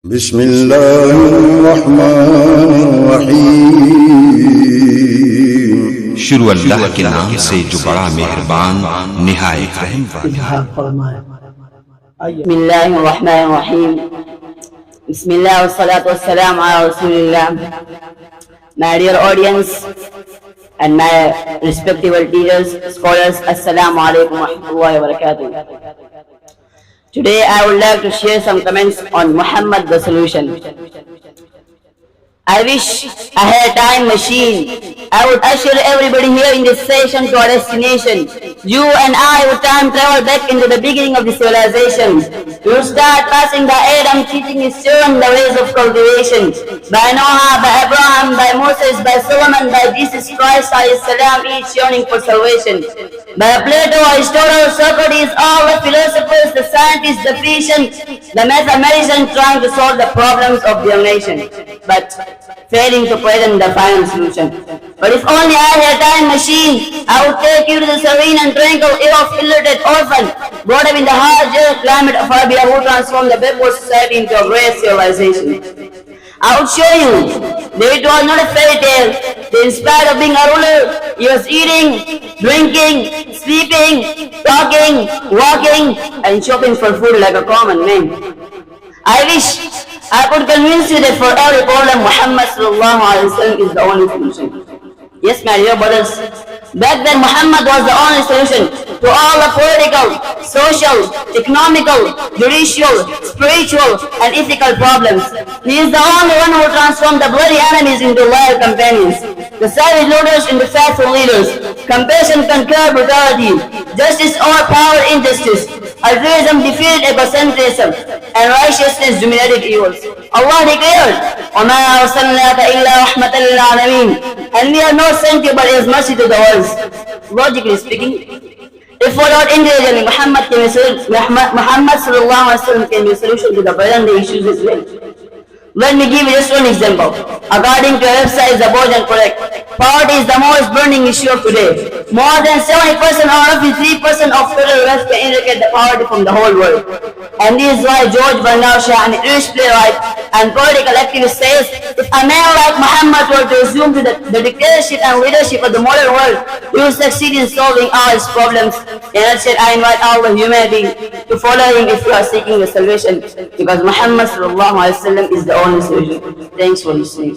بسم اللہ الرحمن الرحیم۔ شروع اللہ کے نام سے جو بڑا مہربان نہایت رحم والا۔ بسم اللہ الرحمن الرحیم۔ بسم اللہ والصلاة والسلام علی رسول اللہ۔ My dear audience and my respectable teachers, scholars, Assalamu alaikum wa rahmatullahi wa barakatuh. Today I would like to share some comments on Muhammad the solution. I wish I had a time machine. I would usher everybody here in this session to our destination. You and I would time travel back into the beginning of the civilization. We would start passing by Adam, teaching his children the ways of cultivation. By Noah, by Abraham, by Moses, by Solomon, by Jesus Christ, salam, each yearning for salvation. By Plato, Aristotle, Socrates, all the philosophers, the scientists, the physicians, the mathematicians trying to solve the problems of their nation, but failing to present the final solution. But if only I had a time machine, I would take you to the serene and tranquil era of illiterate orphan, brought up in the hard jail climate of Arabia, who transformed the backward society into a great civilization. I would show you that it was not a fairy tale, that in spite of being a ruler, he was eating, drinking, sleeping, talking, walking, and shopping for food like a common man. I wish I could convince you that for every problem, Muhammad sallallahu alaihi wasallam is the only solution. Yes, my dear brothers, back then Muhammad was the only solution to all the political, social, economical, judicial, spiritual, and ethical problems. He is the only one who transformed the bloody enemies into loyal companions, the savage rulers into faithful leaders. Compassion conquered brutality, justice overpowered injustice, altruism defeated egocentrism, and righteousness dominated evils. Allah declared, وَمَا أَرْسَلْنَاكَ إِلَّا رَحْمَةً لِلْعَالَمِينَ, and we are not sent you but as mercy to the world. Logically speaking, if followed individually, Muhammad sallallahu alaihi wasallam can be a solution to the present day issues as well. Let me give you just one example. According to a website, the Bojan correct, poverty is the most burning issue of today. More than 70% or roughly 3% of total wealth can indicate the poverty from the whole world. And this is why George Bernard Shaw, an English playwright and political activist, says, if a man like Muhammad were to assume the dictatorship and leadership of the modern world, he will succeed in solving all his problems. In a nutshell, I invite all the humanity to follow him if you are seeking the salvation, because Muhammad sallallahu alaihi wasallam is the only solution. Thanks for listening.